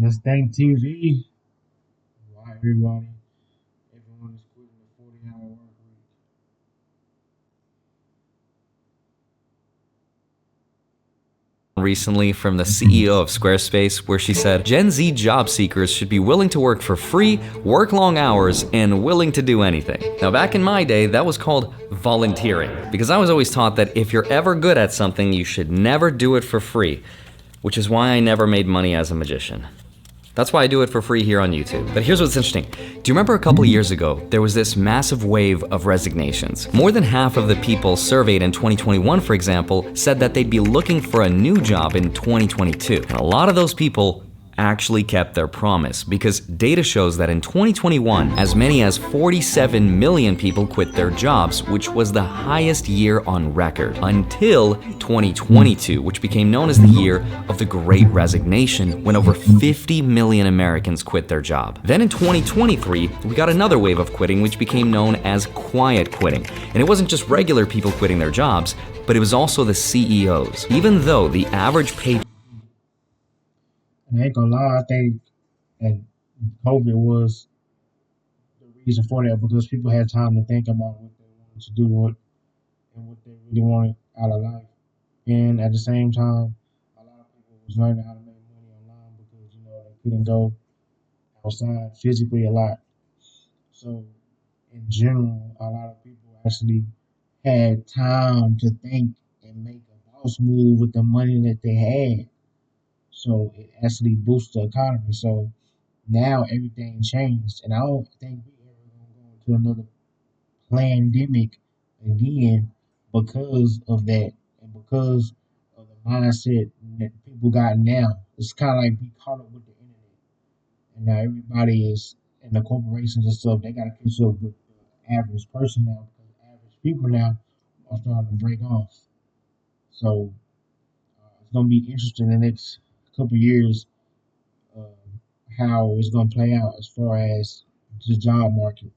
Just think TV. Why everyone is quitting the 40-hour work week. Recently from the CEO of Squarespace, where she said Gen Z job seekers should be willing to work for free, work long hours, and willing to do anything. Now, back in my day, that was called volunteering, because I was always taught that if you're ever good at something, you should never do it for free, which is why I never made money as a magician. That's why I do it for free here on YouTube. But here's what's interesting. Do you remember a couple of years ago, there was this massive wave of resignations? More than half of the people surveyed in 2021, for example, said that they'd be looking for a new job in 2022. And a lot of those people actually kept their promise, because data shows that in 2021, as many as 47 million people quit their jobs, which was the highest year on record, until 2022, which became known as the year of the Great Resignation, when over 50 million Americans quit their job. Then in 2023, we got another wave of quitting, which became known as quiet quitting. And it wasn't just regular people quitting their jobs, but it was also the CEOs. Even though the average pay And I ain't gonna lie, I think that COVID was the reason for that because people had time to think about what they wanted to do and what they really wanted out of life. And at the same time, a lot of people was learning how to make money online because they couldn't go outside physically a lot. So in general, a lot of people actually had time to think and make a boss move with the money that they had. So it actually boosts the economy. So now everything changed, and I don't think we ever gonna go into another pandemic again because of that and because of the mindset that people got now. It's kind of like we caught up with the internet, and now everybody is, and the corporations and stuff, they got to catch up with the average person now because average people now are starting to break off. So it's going to be interesting in the next couple of years uh, how it's going to play out as far as the job market.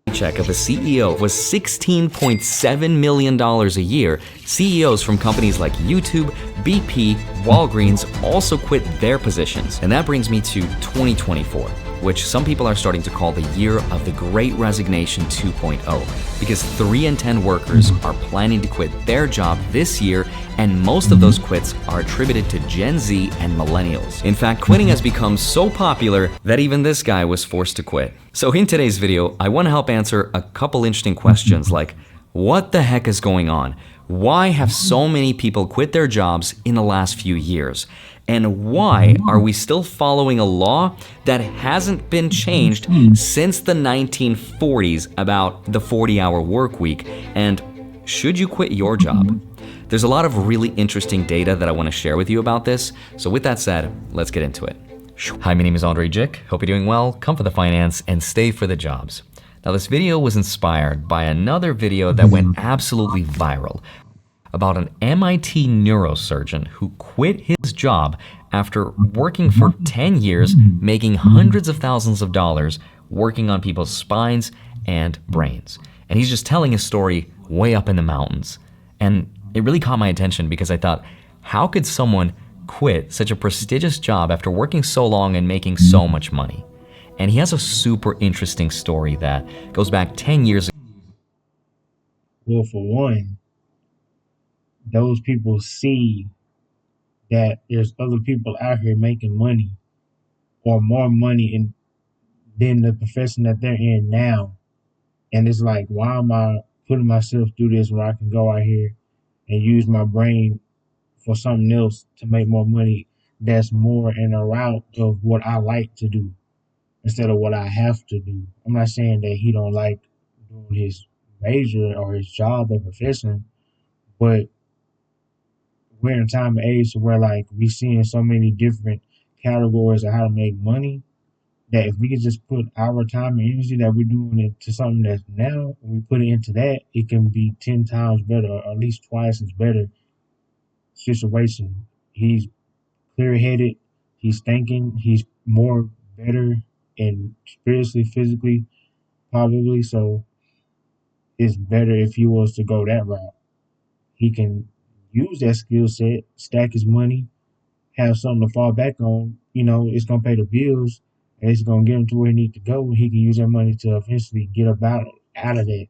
paycheck of a CEO was $16.7 million a year, CEOs from companies like YouTube, BP, Walgreens also quit their positions. And that brings me to 2024, which some people are starting to call the year of the Great Resignation 2.0, because 3 in 10 workers are planning to quit their job this year, and most of those quits are attributed to Gen Z and millennials. In fact, quitting has become so popular that even this guy was forced to quit. So in today's video, I want to help answer a couple interesting questions like, what the heck is going on? Why have so many people quit their jobs in the last few years? And why are we still following a law that hasn't been changed since the 1940s about the 40-hour work week? And should you quit your job? There's a lot of really interesting data that I want to share with you about this. So with that said, let's get into it. Hi, my name is Andrei Jikh. Hope you're doing well. Come for the finance and stay for the jobs. Now, this video was inspired by another video that went absolutely viral about an MIT neurosurgeon who quit his job after working for 10 years, making hundreds of thousands of dollars working on people's spines and brains. And he's just telling his story way up in the mountains. And it really caught my attention because I thought, how could someone quit such a prestigious job after working so long and making so much money? And he has a super interesting story that goes back 10 years ago. Well, for one, those people see that there's other people out here making money or more money than the profession that they're in now. And it's like, why am I putting myself through this where I can go out here and use my brain for something else to make more money that's more in a route of what I like to do instead of what I have to do. I'm not saying that he don't like doing his major or his job or profession, but we're in a time and age where like we seeing so many different categories of how to make money that if we could just put our time and energy that we're doing into something that's now, and we put it into that, it can be 10 times better or at least twice as better situation. He's clear headed, he's thinking, he's more better and spiritually, physically, probably. So it's better if he was to go that route. He can use that skill set, stack his money, have something to fall back on. It's gonna pay the bills and it's gonna get him to where he needs to go. He can use that money to eventually get about out of that.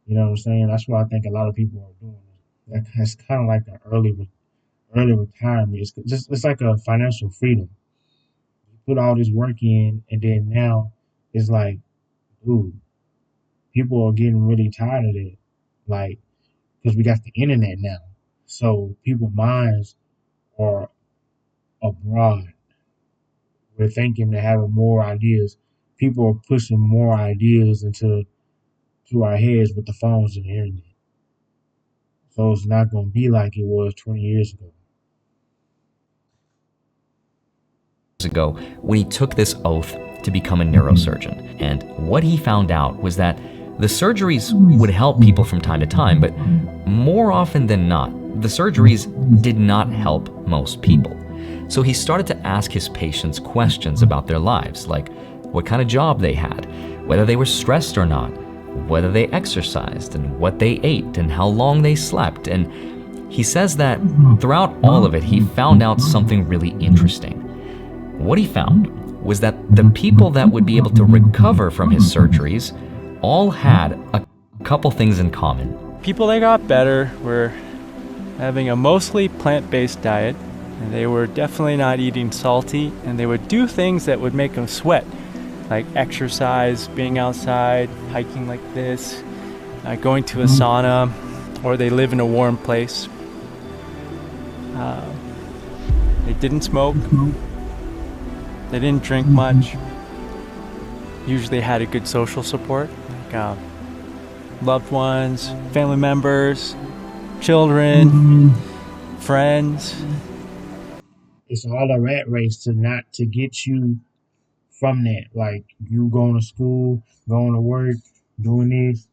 You know what I'm saying? That's what I think a lot of people are doing. That's kind of like an early retirement. It's like a financial freedom. You put all this work in, and then now it's like, dude, people are getting really tired of it. Like, because we got the internet now, so people minds are abroad. We're thinking to having more ideas. People are pushing more ideas into to our heads with the phones and the internet. So it's not going to be like it was 20 years ago. Ago when he took this oath to become a neurosurgeon. And what he found out was that the surgeries would help people from time to time, but more often than not, the surgeries did not help most people. So he started to ask his patients questions about their lives, like what kind of job they had, whether they were stressed or not, whether they exercised, and what they ate, and how long they slept. And he says that throughout all of it, he found out something really interesting. What he found was that the people that would be able to recover from his surgeries all had a couple things in common. People that got better were having a mostly plant-based diet, and they were definitely not eating salty, and they would do things that would make them sweat, like exercise, being outside, hiking like this, going to a sauna, or they live in a warm place. They didn't smoke. They didn't drink much. Usually had a good social support, like loved ones, family members, children, friends. It's all a rat race to get you from that. Like you going to school, going to work, doing this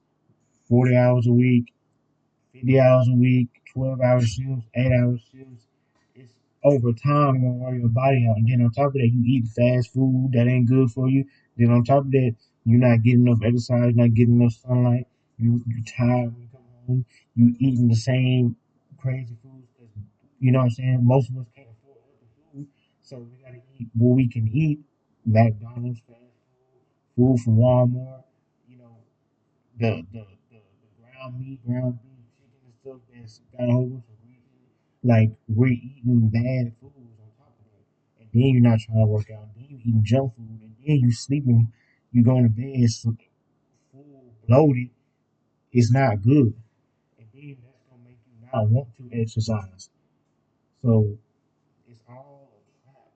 40 hours a week, 50 hours a week, 12-hour shifts, 8-hour shifts. It's over time gonna wear your body out. And then on top of that, you eat fast food that ain't good for you. Then on top of that, you're not getting enough exercise, not getting enough sunlight. You tired when you come home. You eating the same crazy foods. You know what I'm saying? Most of us can't afford healthy food, so we gotta eat what we can eat. McDonald's, fast food from Walmart. You know, the ground meat, ground beef, chicken and stuff that's got a whole bunch of grease in it. Like we're eating bad foods on top of that. And then you're not trying to work out. Then you eating junk food and then you sleeping, you going to bed full bloated. It's not good. And then that's gonna make you not want to exercise. So it's all a trap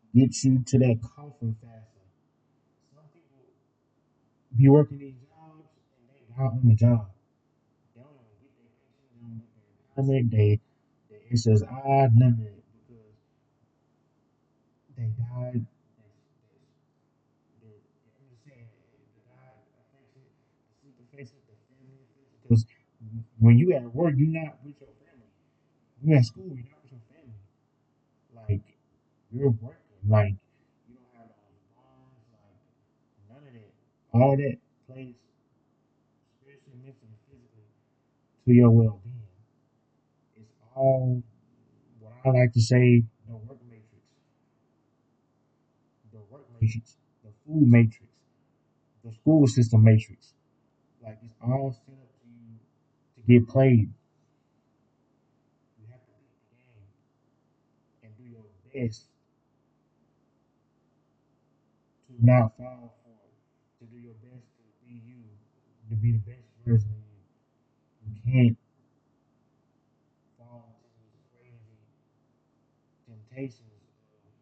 to get you to that coffin faster. Some people be working these jobs and they die on the job. They don't even get their pension, they don't get their retirement, it says odd number because they died. I'm just saying, the died affects it, the sleep affects it, the family affects it. Because when you at work, you're not with your family. You at school, you're not with your family. Like you're working, like you don't have those bonds, like none of that. All that plays spiritually, mentally, physically to your well being. It's all what I like to say the work matrix, the food matrix, the school system matrix. Like it's all set up to you to get played. You have to pick the game and do your best to not fall for it. To do your best to be you, to be the best version of you. You can't fall into these crazy temptations of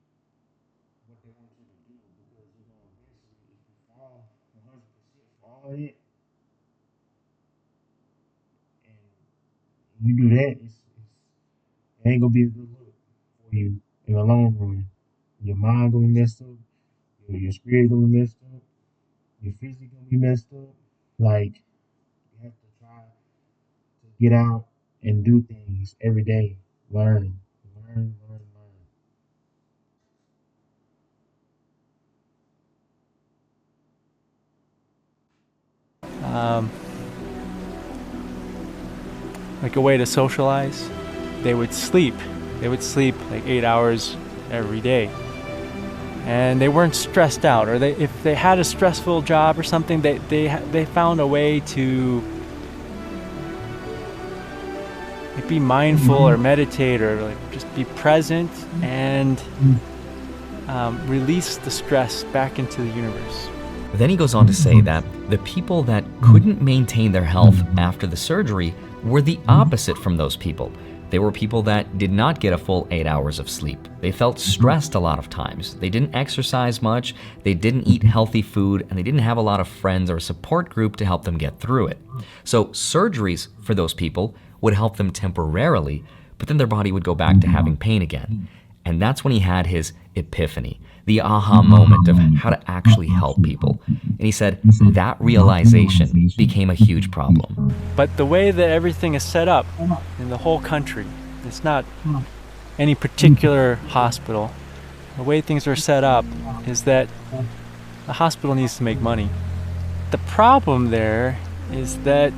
what they want you to do because you're gonna eventually, if you fall 100% for all of it, and you do that, it ain't gonna be a good look for you in the long run. Your mind gonna be messed up. Your spirit gonna be messed up. Your physique gonna be messed up. Like you have to try to get out and do things every day. Learn, learn. Um, like a way to socialize, they would sleep They would sleep like 8 hours every day. And they weren't stressed out, or if they had a stressful job or something, they found a way to like be mindful or meditate or like just be present and release the stress back into the universe. Then he goes on to say that the people that couldn't maintain their health after the surgery were the opposite from those people. They were people that did not get a full 8 hours of sleep. They felt stressed a lot of times. They didn't exercise much, they didn't eat healthy food, and they didn't have a lot of friends or a support group to help them get through it. So surgeries for those people would help them temporarily, but then their body would go back to having pain again. And that's when he had his epiphany, the aha moment of how to actually help people. And he said that realization became a huge problem. But the way that everything is set up in the whole country, it's not any particular hospital. The way things are set up is that the hospital needs to make money. The problem there is that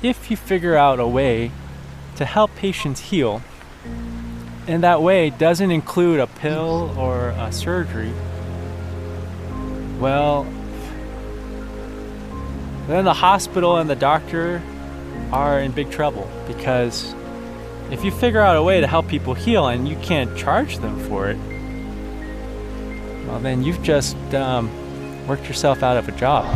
if you figure out a way to help patients heal, and that way doesn't include a pill or a surgery, well, then the hospital and the doctor are in big trouble, because if you figure out a way to help people heal and you can't charge them for it, well, then you've just worked yourself out of a job.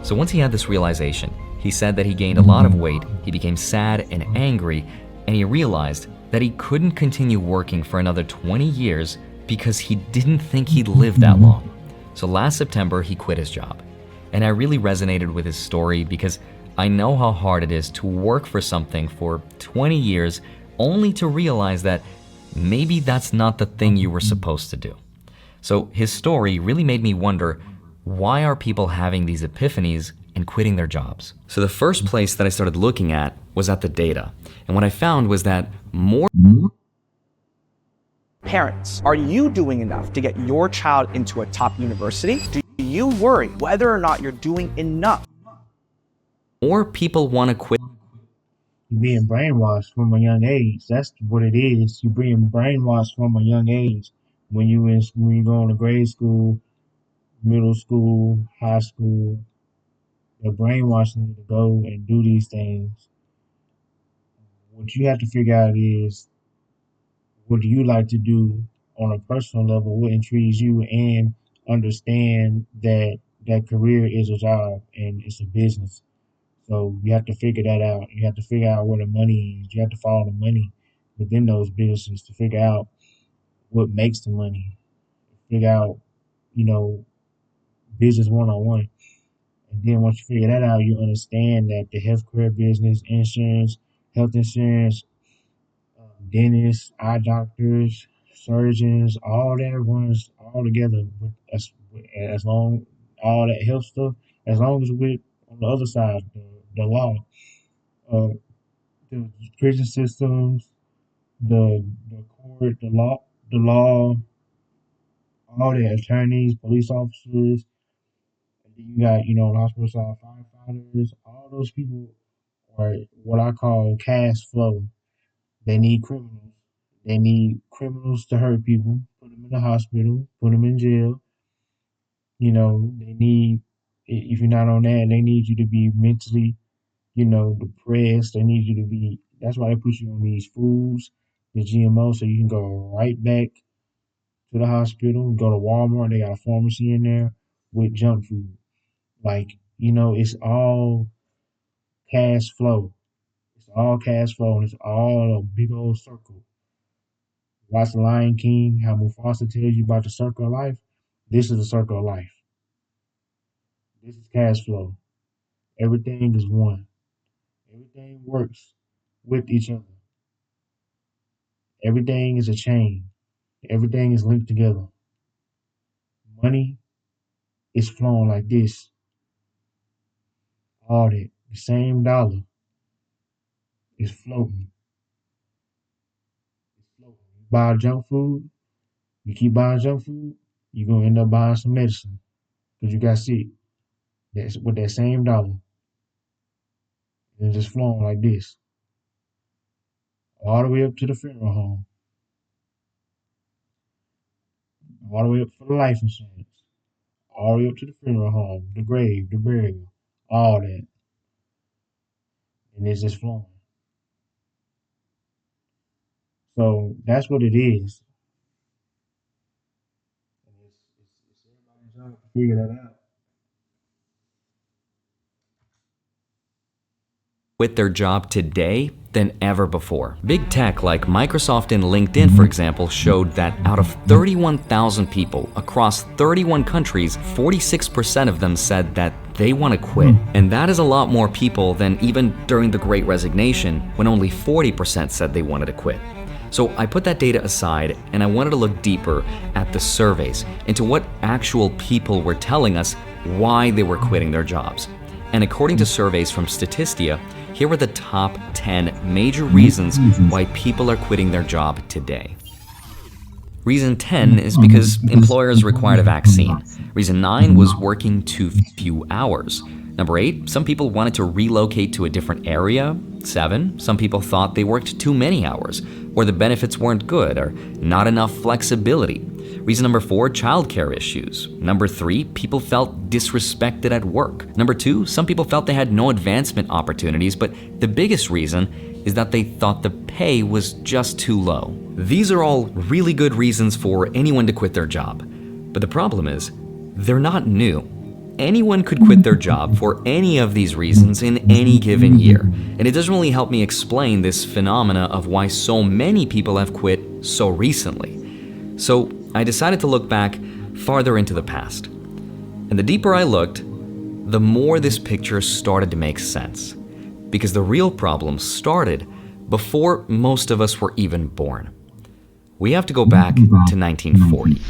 So once he had this realization, he said that he gained a lot of weight, he became sad and angry, and he realized that he couldn't continue working for another 20 years because he didn't think he'd live that long. So last September, he quit his job. And I really resonated with his story because I know how hard it is to work for something for 20 years only to realize that maybe that's not the thing you were supposed to do. So his story really made me wonder, why are people having these epiphanies and quitting their jobs? So the first place that I started looking at was at the data. And what I found was that more parents, are you doing enough to get your child into a top university? Do you worry whether or not you're doing enough? more people want to quit You're being brainwashed from a young age. That's what it is. You're being brainwashed from a young age. When you go to grade school, middle school, high school, they're brainwashing you to go and do these things. What you have to figure out is, what do you like to do on a personal level? What intrigues you? And understand that that career is a job and it's a business. So you have to figure that out. You have to figure out where the money is. You have to follow the money within those businesses to figure out what makes the money. Figure out, you know, business 101. And then once you figure that out, you understand that the healthcare business, insurance, health insurance, dentists, eye doctors, surgeons, all that runs all together as long all that health stuff, as long as with on the other side, the law, uh, the prison systems, the court, the law, all the attorneys, police officers, and then you got, on the hospital side, firefighters, all those people are what I call cash flow. They need criminals. They need criminals to hurt people, put them in the hospital, put them in jail. They need, if you're not on that, they need you to be mentally, depressed. They need you to be, that's why they put you on these foods, the GMO, so you can go right back to the hospital, go to Walmart, they got a pharmacy in there with junk food. Like, it's all cash flow. It's all cash flow, and it's all a big old circle. Watch The Lion King, how Mufasa tells you about the circle of life. This is the circle of life. This is cash flow. Everything is one. Everything works with each other. Everything is a chain. Everything is linked together. Money is flowing like this. All that. The same dollar is floating. It's floating. You buy junk food, you keep buying junk food, you're going to end up buying some medicine because you got sick. That's with that same dollar. And it's just flowing like this. all the way up to the funeral home, all the way up for the life insurance, all the way up to the funeral home, the grave, the burial, all that, and it's just flowing. So that's what it is. And it's everybody's job to figure that out. Quit their job today than ever before. Big tech like Microsoft and LinkedIn, for example, showed that out of 31,000 people across 31 countries, 46% of them said that they want to quit. And that is a lot more people than even during the Great Resignation, when only 40% said they wanted to quit. So I put that data aside and I wanted to look deeper at the surveys into what actual people were telling us why they were quitting their jobs. And according to surveys from Statista, here are the top 10 major reasons why people are quitting their job today. Reason 10 is because employers required a vaccine. Reason 9 was working too few hours. Number 8, some people wanted to relocate to a different area. 7, some people thought they worked too many hours, or the benefits weren't good, or not enough flexibility. Reason number 4, childcare issues. Number 3, people felt disrespected at work. Number 2, some people felt they had no advancement opportunities, but the biggest reason is that they thought the pay was just too low. These are all really good reasons for anyone to quit their job. But the problem is, they're not new. Anyone could quit their job for any of these reasons in any given year. And it doesn't really help me explain this phenomena of why so many people have quit so recently. So I decided to look back farther into the past. And the deeper I looked, the more this picture started to make sense. Because the real problem started before most of us were even born. We have to go back to 1940.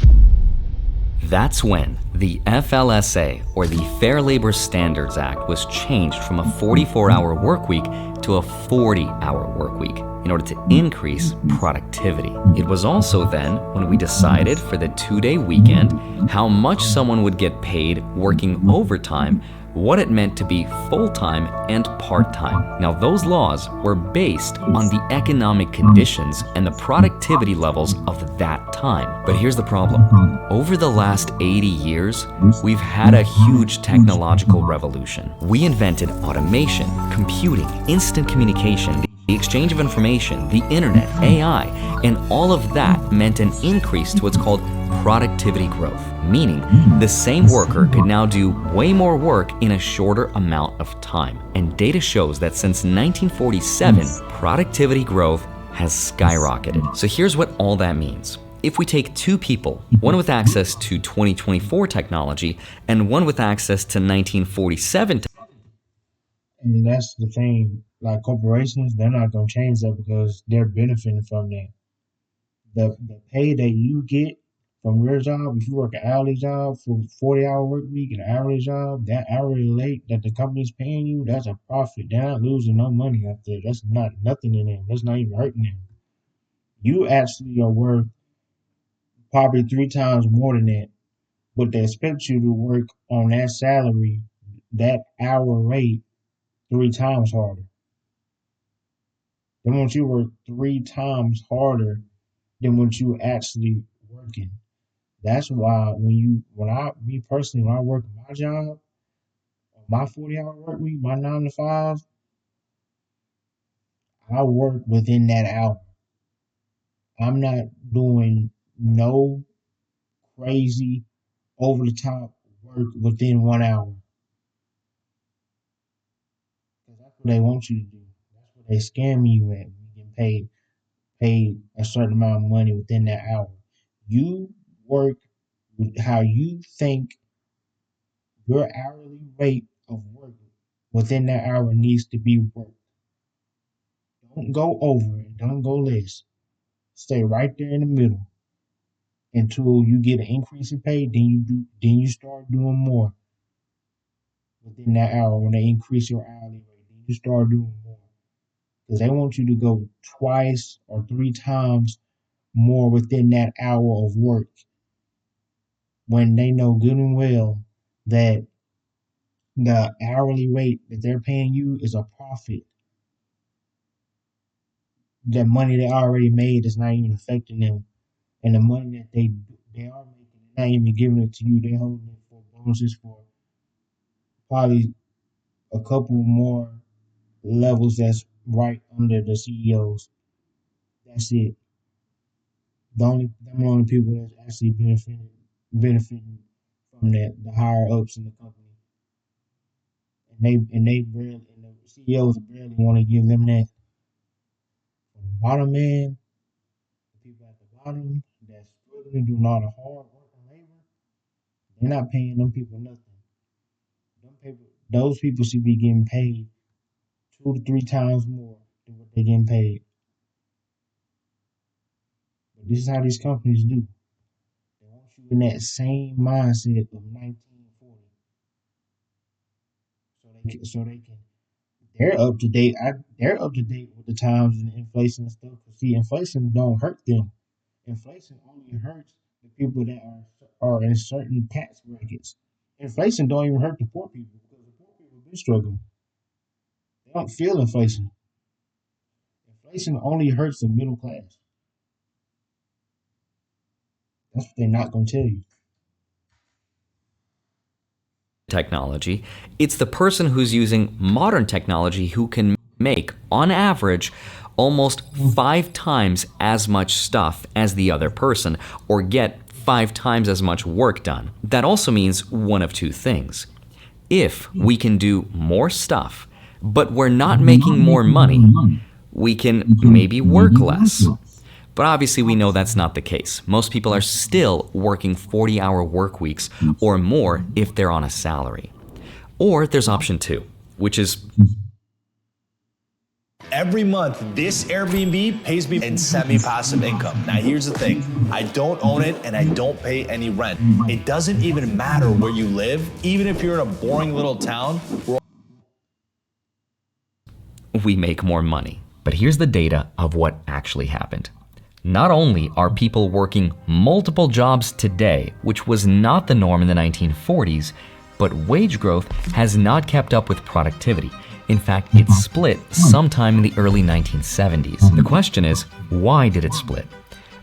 That's when the FLSA, or the Fair Labor Standards Act, was changed from a 44-hour work week to a 40-hour work week in order to increase productivity. It was also then when we decided for the 2-day weekend how much someone would get paid working overtime, what it meant to be full-time and part-time. Now, those laws were based on the economic conditions and the productivity levels of that time. But here's the problem. Over the last 80 years, we've had a huge technological revolution. We invented automation, computing, instant communication, the exchange of information, the internet, AI, and all of that meant an increase to what's called productivity growth, meaning the same worker could now do way more work in a shorter amount of time. And data shows that since 1947, productivity growth has skyrocketed. So here's what all that means. If we take two people, one with access to 2024 technology and one with access to 1947 And that's the thing. Like corporations, they're not gonna change that because they're benefiting from that. The pay that you get from your job, if you work an hourly job for 40-hour work week, an hourly job, that hourly rate that the company's paying you, that's a profit. They're not losing no money out there. That's not nothing in them. That's not even hurting them. You actually are worth probably 3 times more than that, but they expect you to work on that salary, that hour rate, 3 times harder. They want you to work 3 times harder than what you actually working. That's why me personally, when I work my job, my 40-hour work week, my 9 to 5, I work within that hour. I'm not doing no crazy over the top work within 1 hour. Because that's what they want you to do. That's what they scam you at. You get paid a certain amount of money within that hour. You work with how you think your hourly rate of work within that hour needs to be worked. Don't go over it. Don't go less. Stay right there in the middle until you get an increase in pay. Then you start doing more within that hour when they increase your hourly rate. Then you start doing more because they want you to go 2 or 3 times more within that hour of work when they know good and well that the hourly rate that they're paying you is a profit. that money they already made is not even affecting them, and the money that they are making, they're not even giving it to you. They're holding it for bonuses for probably a couple more levels that's right under the CEOs. That's it. Them only people that's actually benefiting from that, the higher ups in the company, and they barely, and the CEOs barely want to give them that. For the bottom man, the people at the bottom that's struggling, doing all the hard work and labor, they're not paying them people nothing. Those people should be getting paid 2 to 3 times more than what they're getting paid. But this is how these companies do. They want you in that same mindset of 1940, so they can they're up to date. They're up to date with the times and inflation and stuff. See, inflation don't hurt them. Inflation only hurts the people that are in certain tax brackets. Inflation don't even hurt the poor people because the poor people have been struggling. They don't feel inflation. Inflation only hurts the middle class. That's what they're not gonna tell you. Technology, it's the person who's using modern technology who can make, on average, almost 5 times as much stuff as the other person, or get 5 times as much work done. That also means one of two things. If we can do more stuff, but we're not making more money, we can maybe work less. But obviously we know that's not the case. Most people are still working 40-hour work weeks or more if they're on a salary. Or there's option 2, which is every month, this Airbnb pays me in semi-passive income. Now, here's the thing. I don't own it and I don't pay any rent. It doesn't even matter where you live. Even if you're in a boring little town, we make more money. But here's the data of what actually happened. Not only are people working multiple jobs today, which was not the norm in the 1940s, but wage growth has not kept up with productivity. In fact, it split sometime in the early 1970s. The question is, why did it split?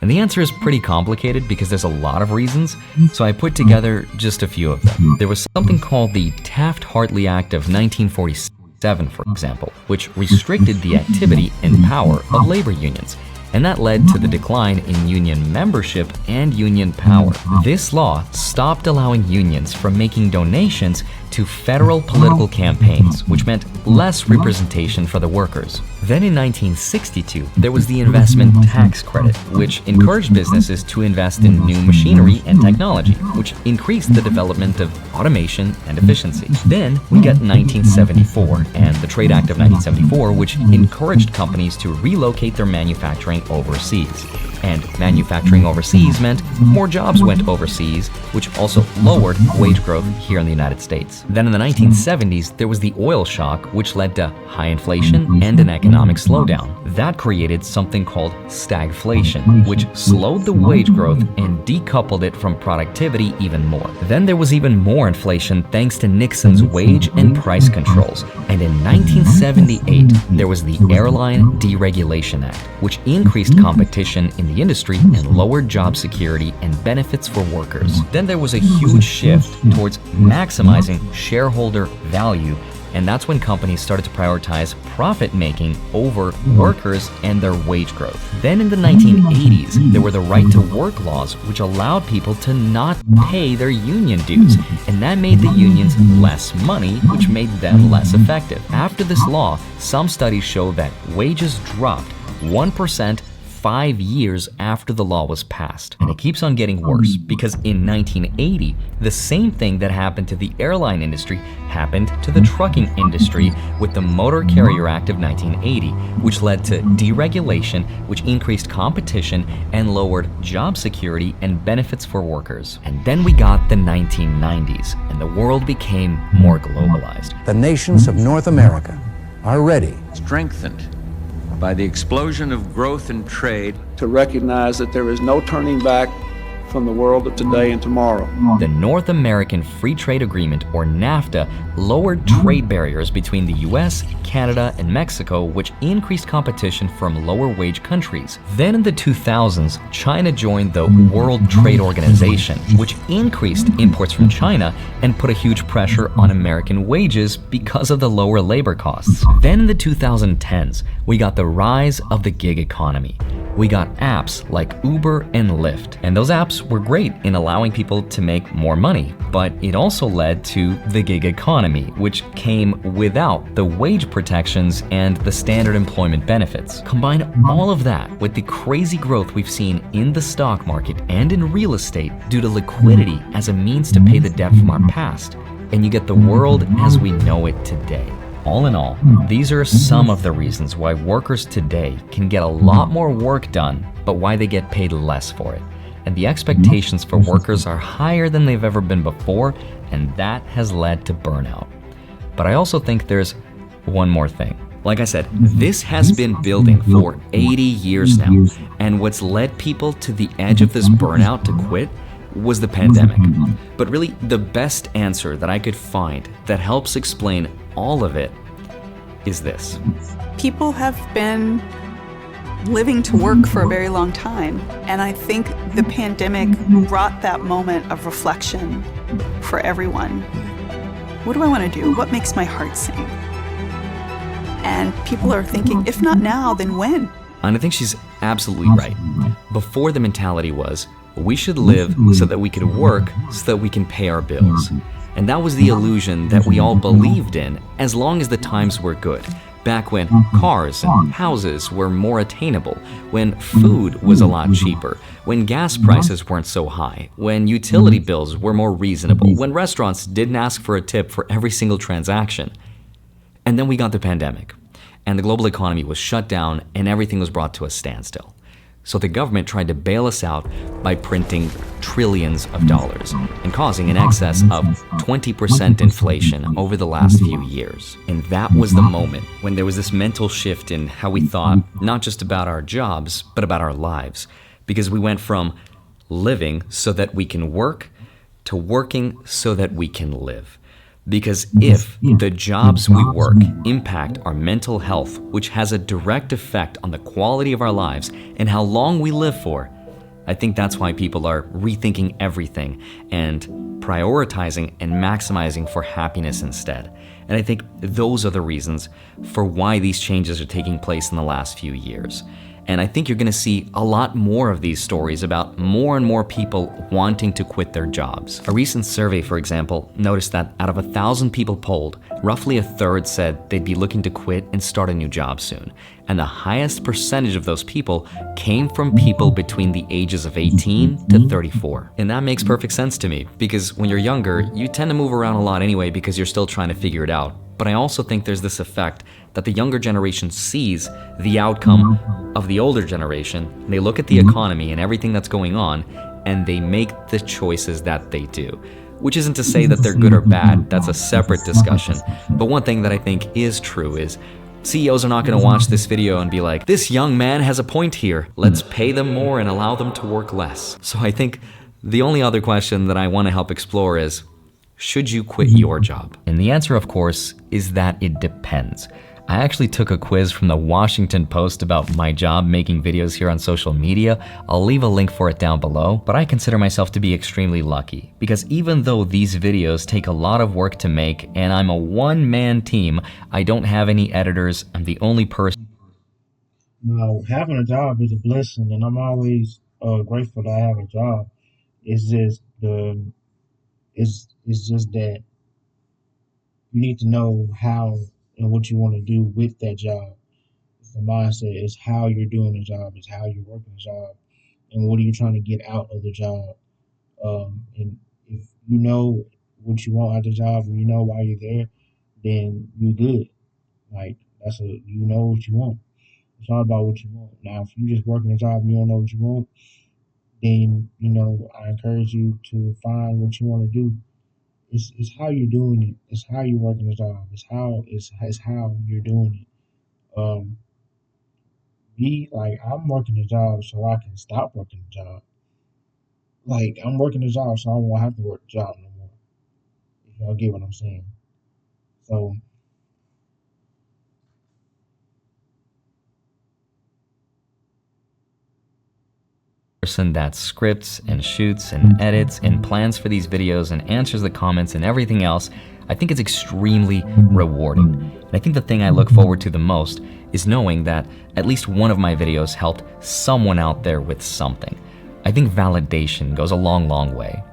And the answer is pretty complicated because there's a lot of reasons, so I put together just a few of them. There was something called the Taft-Hartley Act of 1947, for example, which restricted the activity and power of labor unions. And that led to the decline in union membership and union power. This law stopped allowing unions from making donations to federal political campaigns, which meant less representation for the workers. Then in 1962, there was the investment tax credit, which encouraged businesses to invest in new machinery and technology, which increased the development of automation and efficiency. Then we got 1974 and the Trade Act of 1974, which encouraged companies to relocate their manufacturing overseas. And manufacturing overseas meant more jobs went overseas, which also lowered wage growth here in the United States. Then in the 1970s, there was the oil shock, which led to high inflation and an economic slowdown. That created something called stagflation, which slowed the wage growth and decoupled it from productivity even more. Then there was even more inflation thanks to Nixon's wage and price controls. And in 1978, there was the Airline Deregulation Act, which increased competition in the industry and lowered job security and benefits for workers. Then there was a huge shift towards maximizing shareholder value, and that's when companies started to prioritize profit-making over workers and their wage growth. Then in the 1980s, there were the right to work laws, which allowed people to not pay their union dues, and that made the unions less money, which made them less effective. After this law, some studies show that wages dropped 1% 5 years after the law was passed. And it keeps on getting worse because in 1980, the same thing that happened to the airline industry happened to the trucking industry with the Motor Carrier Act of 1980, which led to deregulation, which increased competition and lowered job security and benefits for workers. And then we got the 1990s, and the world became more globalized. The nations of North America are ready, strengthened by the explosion of growth and trade, to recognize that there is no turning back from the world of today and tomorrow. The North American Free Trade Agreement, or NAFTA, lowered trade barriers between the US, Canada, and Mexico, which increased competition from lower-wage countries. Then in the 2000s, China joined the World Trade Organization, which increased imports from China and put a huge pressure on American wages because of the lower labor costs. Then in the 2010s, we got the rise of the gig economy. We got apps like Uber and Lyft, and those apps were great in allowing people to make more money, but it also led to the gig economy, which came without the wage protections and the standard employment benefits. Combine all of that with the crazy growth we've seen in the stock market and in real estate due to liquidity as a means to pay the debt from our past, and you get the world as we know it today. All in all, these are some of the reasons why workers today can get a lot more work done, but why they get paid less for it. And the expectations for workers are higher than they've ever been before, and that has led to burnout. But I also think there's one more thing. Like I said, this has been building for 80 years now, and what's led people to the edge of this burnout to quit was the pandemic. But really, the best answer that I could find that helps explain all of it is this. People have been living to work for a very long time, and I think the pandemic brought that moment of reflection for everyone. What do I want to do? What makes my heart sing? And people are thinking, if not now, then when? And I think she's absolutely right. Before, the mentality was, we should live so that we can work so that we can pay our bills. And that was the illusion that we all believed in as long as the times were good. Back when cars and houses were more attainable, when food was a lot cheaper, when gas prices weren't so high, when utility bills were more reasonable, when restaurants didn't ask for a tip for every single transaction. And then we got the pandemic, and the global economy was shut down and everything was brought to a standstill. So the government tried to bail us out by printing trillions of dollars and causing an excess of 20% inflation over the last few years. And that was the moment when there was this mental shift in how we thought, not just about our jobs, but about our lives. Because we went from living so that we can work to working so that we can live. Because if the jobs we work impact our mental health, which has a direct effect on the quality of our lives and how long we live for, I think that's why people are rethinking everything and prioritizing and maximizing for happiness instead. And I think those are the reasons for why these changes are taking place in the last few years. And I think you're going to see a lot more of these stories about more and more people wanting to quit their jobs. A recent survey, for example, noticed that out of 1,000 people polled, roughly a third said they'd be looking to quit and start a new job soon. And the highest percentage of those people came from people between the ages of 18 to 34. And that makes perfect sense to me, because when you're younger, you tend to move around a lot anyway because you're still trying to figure it out. But I also think there's this effect that the younger generation sees the outcome of the older generation. They look at the economy and everything that's going on, and they make the choices that they do. Which isn't to say that they're good or bad, that's a separate discussion. But one thing that I think is true is CEOs are not going to watch this video and be like, this young man has a point here. Let's pay them more and allow them to work less. So I think the only other question that I want to help explore is, should you quit your job? And the answer, of course, is that it depends. I actually took a quiz from the Washington Post about my job making videos here on social media. I'll leave a link for it down below, but I consider myself to be extremely lucky because even though these videos take a lot of work to make and I'm a one-man team, I don't have any editors. I'm the only person. Now, having a job is a blessing, and I'm always grateful to have a job. It's just it's just that you need to know how and what you want to do with that job. It's the mindset. It's how you're doing the job. It's how you're working the job, and what are you trying to get out of the job. And if you know what you want out of the job, and you know why you're there, then you're good. Like you know what you want. It's all about what you want. Now, if you just working a job and you don't know what you want, then I encourage you to find what you want to do. It's how you're doing it. It's how you're working the job. It's how you're doing it. Me, like, I'm working the job so I can stop working the job. like I'm working a job, so I won't have to work a job no more. If y'all get what I'm saying. So Person that scripts and shoots and edits and plans for these videos and answers the comments and everything else, I think it's extremely rewarding. And I think the thing I look forward to the most is knowing that at least one of my videos helped someone out there with something. I think validation goes a long, long way.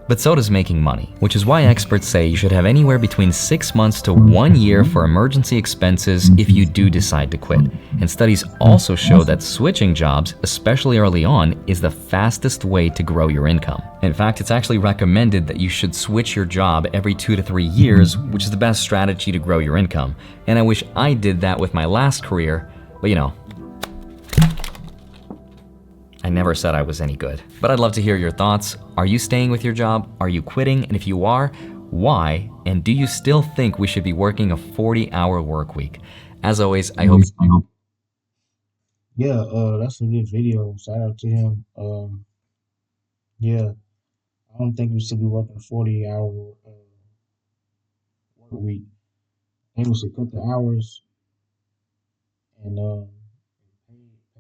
But so does making money, which is why experts say you should have anywhere between 6 months to 1 year for emergency expenses if you do decide to quit. And studies also show that switching jobs, especially early on, is the fastest way to grow your income. In fact, it's actually recommended that you should switch your job every 2 to 3 years, which is the best strategy to grow your income. And I wish I did that with my last career, but I never said I was any good. But I'd love to hear your thoughts. Are you staying with your job? Are you quitting? And if you are, why? And do you still think we should be working a 40-hour work week? As always, I hope yeah, that's a good video. Shout out to him. Yeah, I don't think we should be working a 40-hour work week. I think we should cut the hours and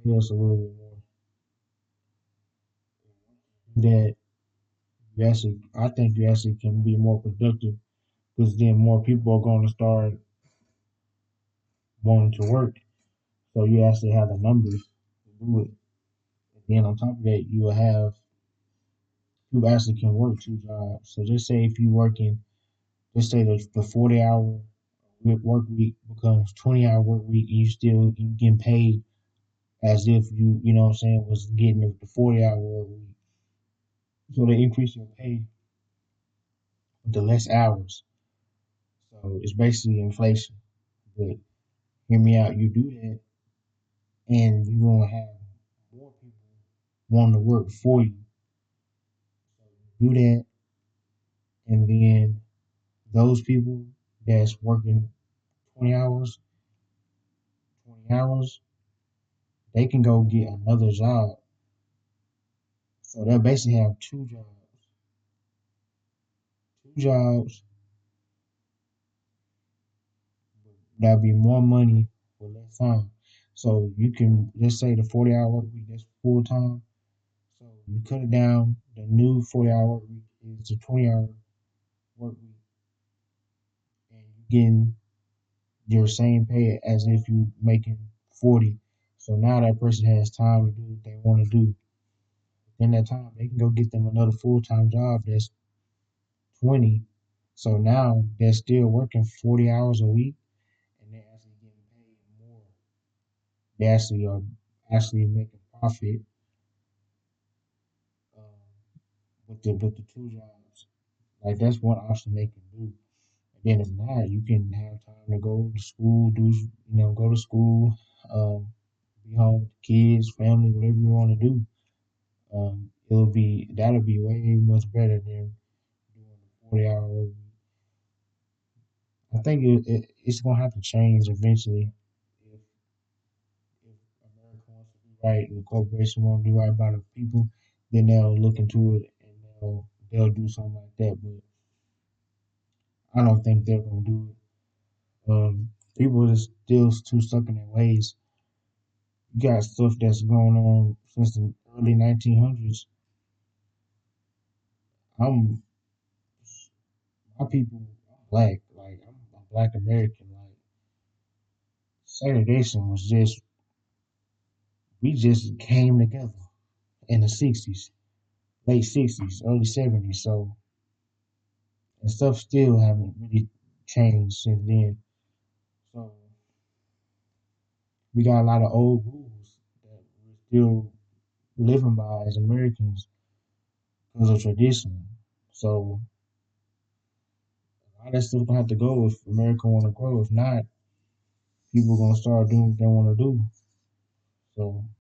pay us a little bit more. That I think you actually can be more productive because then more people are going to start wanting to work. So you actually have the numbers to do it. And then on top of that, you actually can work two jobs. So just say if you working, just say the 40-hour work week becomes 20-hour work week, and you getting paid as if you know what I'm saying, was getting the 40-hour work week. So they increase your pay with the less hours. So it's basically inflation. But hear me out, you do that and you're gonna have more people wanting to work for you. Do that, and then those people that's working 20 hours, 20 hours, they can go get another job. So they'll basically have two jobs that'll be more money for less time. So you can let's say the 40-hour work week that's full time. So you cut it down. The new 40-hour work week is a 20-hour work week, and you getting your same pay as if you making 40. So now that person has time to do what they want to do. In that time, they can go get them another full time job that's 20. So now they're still working 40 hours a week, and they're actually getting paid more. They actually are actually making profit um, with the two jobs. Like that's one option they can do. And then if not, you can have time to go to school, go to school, be home with the kids, family, whatever you want to do. That'll be way much better than doing a 40-hour work. I think it's gonna have to change eventually. If America wants to do right and the corporation want to do right by the people, then they'll look into it and they'll do something like that. But I don't think they're gonna do it. People are still too stuck in their ways. You got stuff that's going on since the early 1900s. I'm my people, I'm black. Like I'm a black American. Like segregation was just we just came together in the '60s, late '60s, early '70s. So and stuff still haven't really changed since then. So we got a lot of old rules that we're still living by as Americans because of tradition. So a lot of that stuff gonna have to go if America want to grow. If not, people gonna start doing what they want to do. So